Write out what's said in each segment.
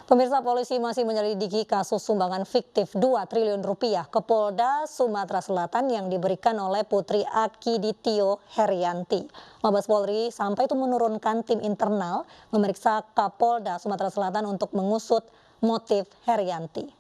Pemirsa, polisi masih menyelidiki kasus sumbangan fiktif 2 triliun rupiah ke Polda Sumatera Selatan yang diberikan oleh Putri Akiditio Herianti. Mabes Polri sampai itu menurunkan tim internal memeriksa Kapolda Sumatera Selatan untuk mengusut motif Herianti.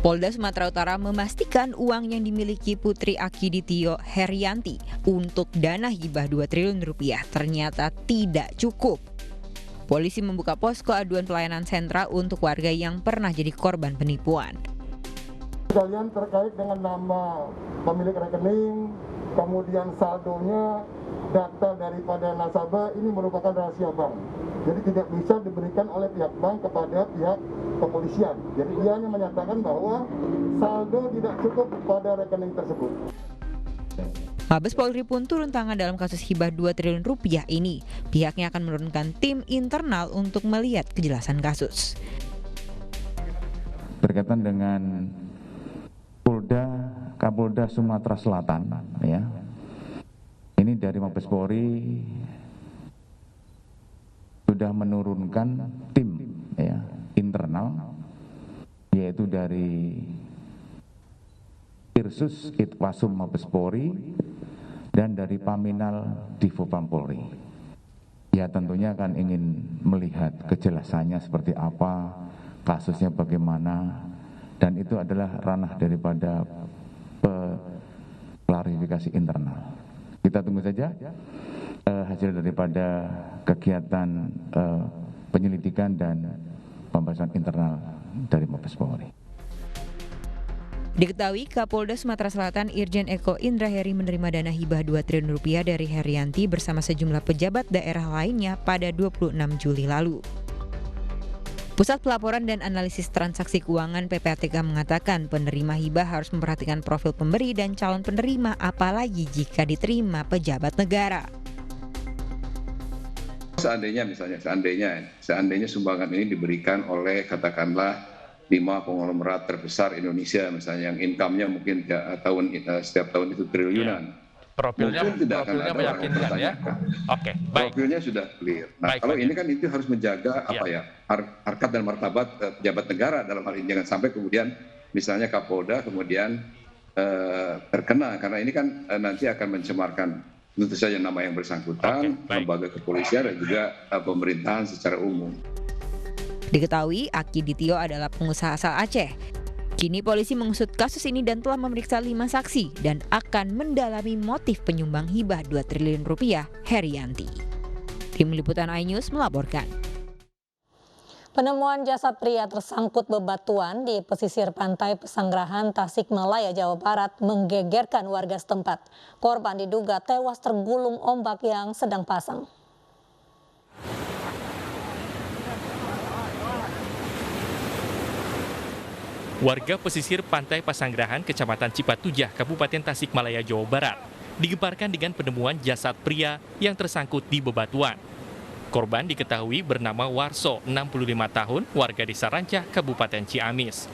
Polda Sumatera Utara memastikan uang yang dimiliki Putri Akiditio Herianti untuk dana hibah 2 triliun rupiah ternyata tidak cukup. Polisi membuka posko aduan pelayanan sentra untuk warga yang pernah jadi korban penipuan. Kalian terkait dengan nama pemilik rekening, kemudian saldonya, data daripada nasabah, ini merupakan rahasia bank. Jadi tidak bisa diberikan oleh pihak bank kepada pihak kepolisian. Jadi ia hanya menyatakan bahwa saldo tidak cukup pada rekening tersebut. Mabes Polri pun turun tangan dalam kasus hibah 2 triliun rupiah ini. Pihaknya akan menurunkan tim internal untuk melihat kejelasan kasus. Berkaitan dengan Kapolda Sumatera Selatan, ya. Ini dari Mabes Polri sudah menurunkan tim, ya, internal, yaitu dari Irsus Itwasum Mabes Polri dan dari Paminal Divopam Polri. Ya, tentunya kan ingin melihat kejelasannya seperti apa, kasusnya bagaimana, dan itu adalah ranah daripada klarifikasi internal. Kita tunggu saja hasil daripada kegiatan penyelidikan dan pembahasan internal dari Mabes Polri. Diketahui Kapolda Sumatera Selatan Irjen Eko Indra Heri menerima dana hibah 2 triliun rupiah dari Herianti bersama sejumlah pejabat daerah lainnya pada 26 Juli lalu. Pusat Pelaporan dan Analisis Transaksi Keuangan PPATK mengatakan penerima hibah harus memperhatikan profil pemberi dan calon penerima, apalagi jika diterima pejabat negara. Seandainya sumbangan ini diberikan oleh katakanlah 5 konglomerat terbesar Indonesia, misalnya yang income-nya mungkin setiap tahun itu triliunan. Profilnya meyakinkan, ya. Oke, baik. Profilnya sudah clear. Nah, baik, kalau ini kan itu harus menjaga harkat dan martabat pejabat negara dalam hal ini, jangan sampai kemudian misalnya Kapolda kemudian terkena, karena ini kan nanti akan mencemarkan tentu saja nama yang bersangkutan, lembaga kepolisian dan juga pemerintahan secara umum. Diketahui Akiditio adalah pengusaha asal Aceh. Kini polisi mengusut kasus ini dan telah memeriksa 5 saksi dan akan mendalami motif penyumbang hibah 2 triliun rupiah Herianti. Tim Liputan iNews melaporkan. Penemuan jasad pria tersangkut bebatuan di pesisir pantai Pesanggerahan, Tasikmalaya, Jawa Barat menggegerkan warga setempat. Korban diduga tewas tergulung ombak yang sedang pasang. Warga pesisir pantai Pesanggerahan, Kecamatan Cipatujah, Kabupaten Tasikmalaya, Jawa Barat, digemparkan dengan penemuan jasad pria yang tersangkut di bebatuan. Korban diketahui bernama Warso, 65 tahun, warga Desa Rancah, Kabupaten Ciamis.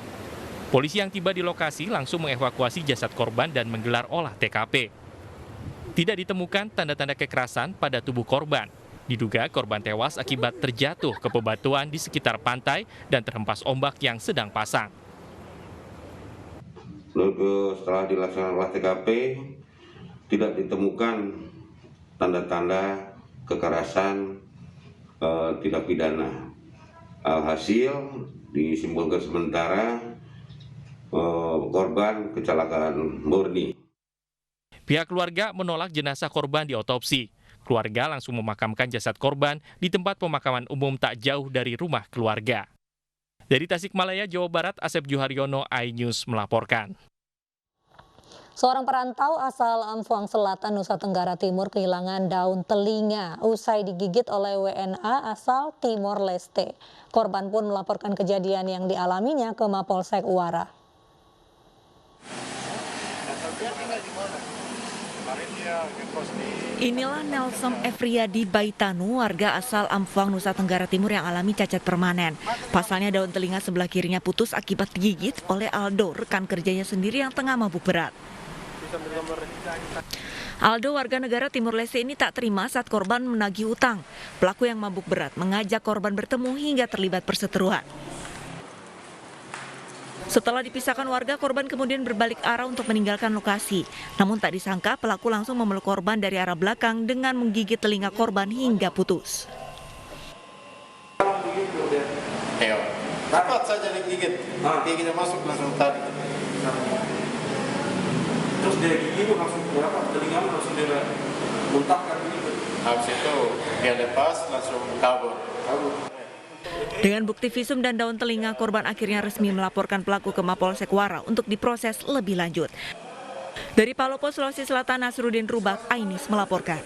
Polisi yang tiba di lokasi langsung mengevakuasi jasad korban dan menggelar olah TKP. Tidak ditemukan tanda-tanda kekerasan pada tubuh korban. Diduga korban tewas akibat terjatuh ke bebatuan di sekitar pantai dan terhempas ombak yang sedang pasang. Setelah dilaksanakan olah TKP, tidak ditemukan tanda-tanda kekerasan tindak pidana. Alhasil disimpulkan sementara korban kecelakaan murni. Pihak keluarga menolak jenazah korban diotopsi. Keluarga langsung memakamkan jasad korban di tempat pemakaman umum tak jauh dari rumah keluarga. Dari Tasikmalaya, Jawa Barat, Asep Juharyono, iNews melaporkan. Seorang perantau asal Amfuang Selatan, Nusa Tenggara Timur kehilangan daun telinga usai digigit oleh WNA asal Timor Leste. Korban pun melaporkan kejadian yang dialaminya ke Mapolsek Uara. Inilah Nelson Efriadi Baitanu, warga asal Amfuang, Nusa Tenggara Timur yang alami cacat permanen. Pasalnya daun telinga sebelah kirinya putus akibat digigit oleh Aldo, rekan kerjanya sendiri yang tengah mabuk berat. Aldo, warga negara Timur Leste ini tak terima saat korban menagih utang. Pelaku yang mabuk berat mengajak korban bertemu hingga terlibat perseteruan. Setelah dipisahkan warga, korban kemudian berbalik arah untuk meninggalkan lokasi. Namun tak disangka pelaku langsung memeluk korban dari arah belakang dengan menggigit telinga korban hingga putus. Dapat saja digigit, gigitnya masuk langsung tarik. Terus dia gigit langsung berapa? Telinga langsung dia muntahkan gitu. Habis itu dia lepas langsung kabur. Dengan bukti visum dan daun telinga, korban akhirnya resmi melaporkan pelaku ke Mapolsek Wara untuk diproses lebih lanjut. Dari Palopo, Sulawesi Selatan, Nasruddin Rubak, Ainis melaporkan.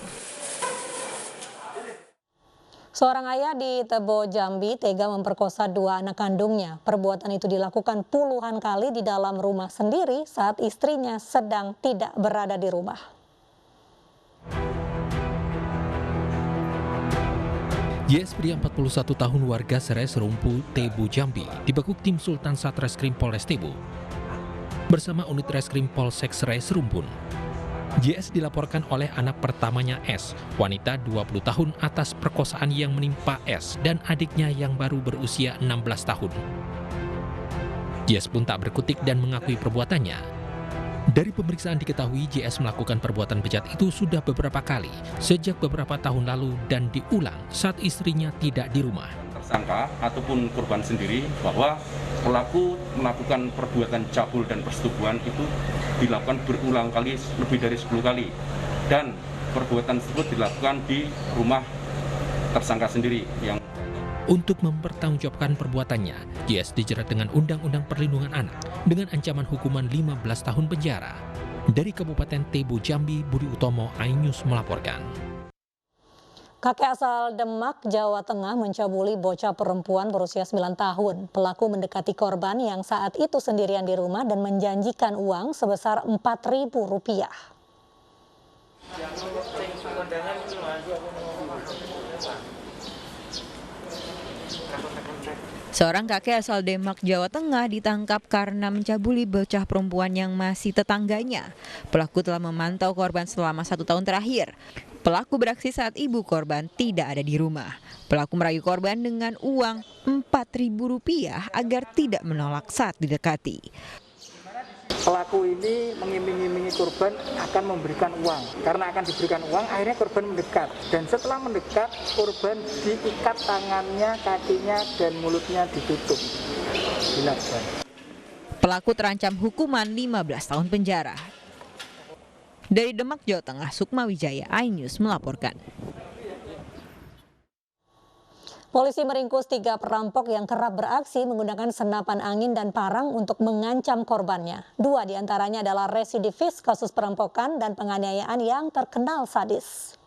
Seorang ayah di Tebo, Jambi tega memperkosa 2 anak kandungnya. Perbuatan itu dilakukan puluhan kali di dalam rumah sendiri saat istrinya sedang tidak berada di rumah. YS pria 41 tahun warga Serai Serumpu, Tebo, Jambi dibekuk tim Sultan Satreskrim Polres Tebo bersama unit Reskrim Polsek Serai Serumpun. JS dilaporkan oleh anak pertamanya S, wanita 20 tahun atas perkosaan yang menimpa S dan adiknya yang baru berusia 16 tahun. JS pun tak berkutik dan mengakui perbuatannya. Dari pemeriksaan diketahui JS melakukan perbuatan bejat itu sudah beberapa kali, sejak beberapa tahun lalu dan diulang saat istrinya tidak di rumah. Tersangka ataupun korban sendiri bahwa pelaku melakukan perbuatan cabul dan persetubuhan itu dilakukan berulang kali, lebih dari 10 kali, dan perbuatan tersebut dilakukan di rumah tersangka sendiri. Untuk mempertanggungjawabkan perbuatannya, JS dijerat dengan Undang-Undang Perlindungan Anak dengan ancaman hukuman 15 tahun penjara. Dari Kabupaten Tebo, Jambi, Budi Utomo, iNews melaporkan. Kakek asal Demak, Jawa Tengah mencabuli bocah perempuan berusia 9 tahun. Pelaku mendekati korban yang saat itu sendirian di rumah dan menjanjikan uang sebesar Rp4.000. Seorang kakek asal Demak, Jawa Tengah ditangkap karena mencabuli bocah perempuan yang masih tetangganya. Pelaku telah memantau korban selama 1 tahun terakhir. Pelaku beraksi saat ibu korban tidak ada di rumah. Pelaku merayu korban dengan uang Rp4.000 agar tidak menolak saat didekati. Pelaku ini mengiming-imingi korban akan memberikan uang. Karena akan diberikan uang, akhirnya korban mendekat. Dan setelah mendekat, korban diikat tangannya, kakinya, dan mulutnya ditutup. Dilakban. Pelaku terancam hukuman 15 tahun penjara. Dari Demak, Jawa Tengah, Sukma Wijaya, iNews melaporkan. Polisi meringkus 3 perampok yang kerap beraksi menggunakan senapan angin dan parang untuk mengancam korbannya. 2 diantaranya adalah residivis kasus perampokan dan penganiayaan yang terkenal sadis.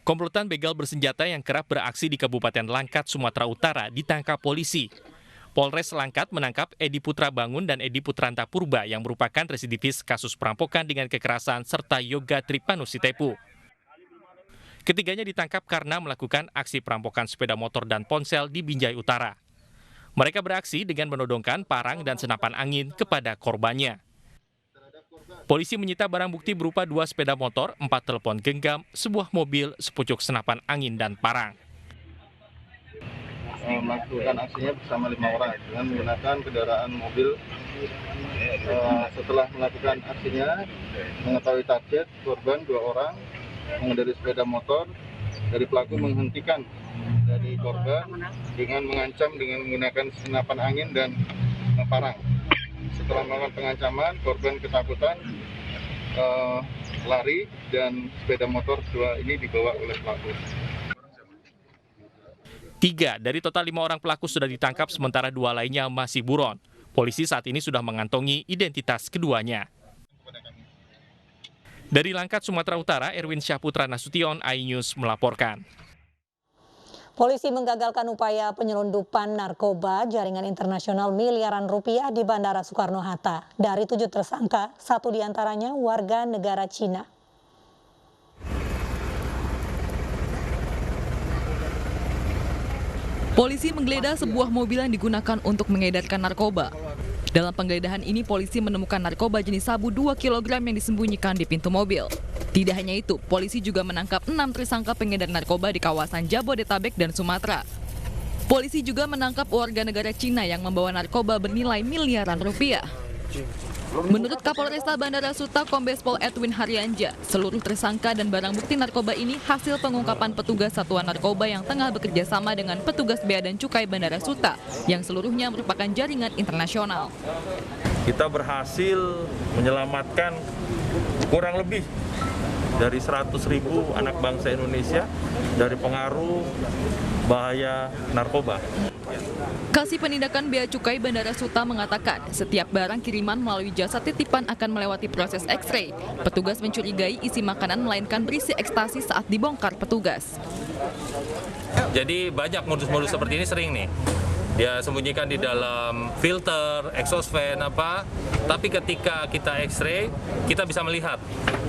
Komplotan begal bersenjata yang kerap beraksi di Kabupaten Langkat, Sumatera Utara ditangkap polisi. Polres Langkat menangkap Edi Putra Bangun dan Edi Putranta Purba yang merupakan residivis kasus perampokan dengan kekerasan serta Yoga Tripanusitepu. Ketiganya ditangkap karena melakukan aksi perampokan sepeda motor dan ponsel di Binjai Utara. Mereka beraksi dengan menodongkan parang dan senapan angin kepada korbannya. Polisi menyita barang bukti berupa 2 sepeda motor, 4 telepon genggam, sebuah mobil, sepucuk senapan angin dan parang. Melakukan aksinya bersama 5 orang dengan menggunakan kendaraan mobil. Setelah melakukan aksinya, mengetahui target korban 2 orang, mengendarai sepeda motor, dari pelaku menghentikan dari korban dengan mengancam dengan menggunakan senapan angin dan parang. Setelah melakukan pengancaman, korban ketakutan, lari, dan sepeda motor 2 ini dibawa oleh pelaku. 3 dari total 5 orang pelaku sudah ditangkap, sementara 2 lainnya masih buron. Polisi saat ini sudah mengantongi identitas keduanya. Dari Langkat, Sumatera Utara, Erwin Syahputra Nasution, iNews melaporkan. Polisi menggagalkan upaya penyelundupan narkoba jaringan internasional miliaran rupiah di Bandara Soekarno-Hatta. Dari 7 tersangka, 1 diantaranya warga negara Cina. Polisi menggeledah sebuah mobil yang digunakan untuk mengedarkan narkoba. Dalam penggeledahan ini, polisi menemukan narkoba jenis sabu 2 kg yang disembunyikan di pintu mobil. Tidak hanya itu, polisi juga menangkap 6 tersangka pengedar narkoba di kawasan Jabodetabek dan Sumatera. Polisi juga menangkap warga negara Cina yang membawa narkoba bernilai miliaran rupiah. Menurut Kapolresta Bandara Suta Kombes Pol Edwin Haryanja, seluruh tersangka dan barang bukti narkoba ini hasil pengungkapan petugas Satuan Narkoba yang tengah bekerja sama dengan petugas Bea dan Cukai Bandara Suta, yang seluruhnya merupakan jaringan internasional. Kita berhasil menyelamatkan kurang lebih dari 100.000 anak bangsa Indonesia dari pengaruh bahaya narkoba. Kasih Penindakan Bea Cukai Bandara Suta mengatakan setiap barang kiriman melalui jasa titipan akan melewati proses X-ray. Petugas mencurigai isi makanan melainkan berisi ekstasi saat dibongkar petugas. Jadi banyak modus-modus seperti ini sering nih. Dia sembunyikan di dalam filter, exhaust fan apa. Tapi ketika kita X-ray, kita bisa melihat,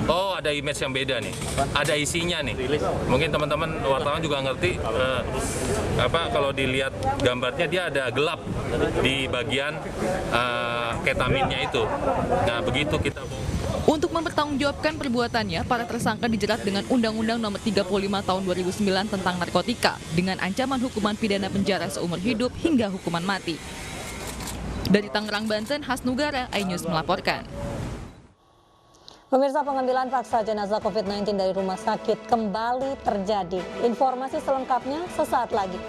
oh ada image yang beda nih, ada isinya nih. Mungkin teman-teman wartawan juga ngerti, kalau dilihat gambarnya dia ada gelap di bagian ketaminnya itu. Nah begitu kita. Untuk mempertanggungjawabkan perbuatannya, para tersangka dijerat dengan Undang-Undang Nomor 35 Tahun 2009 tentang narkotika dengan ancaman hukuman pidana penjara seumur hidup hingga hukuman mati. Dari Tangerang, Banten, Hasnugara, iNews melaporkan. Pemirsa, pengambilan paksa jenazah COVID-19 dari rumah sakit kembali terjadi. Informasi selengkapnya sesaat lagi.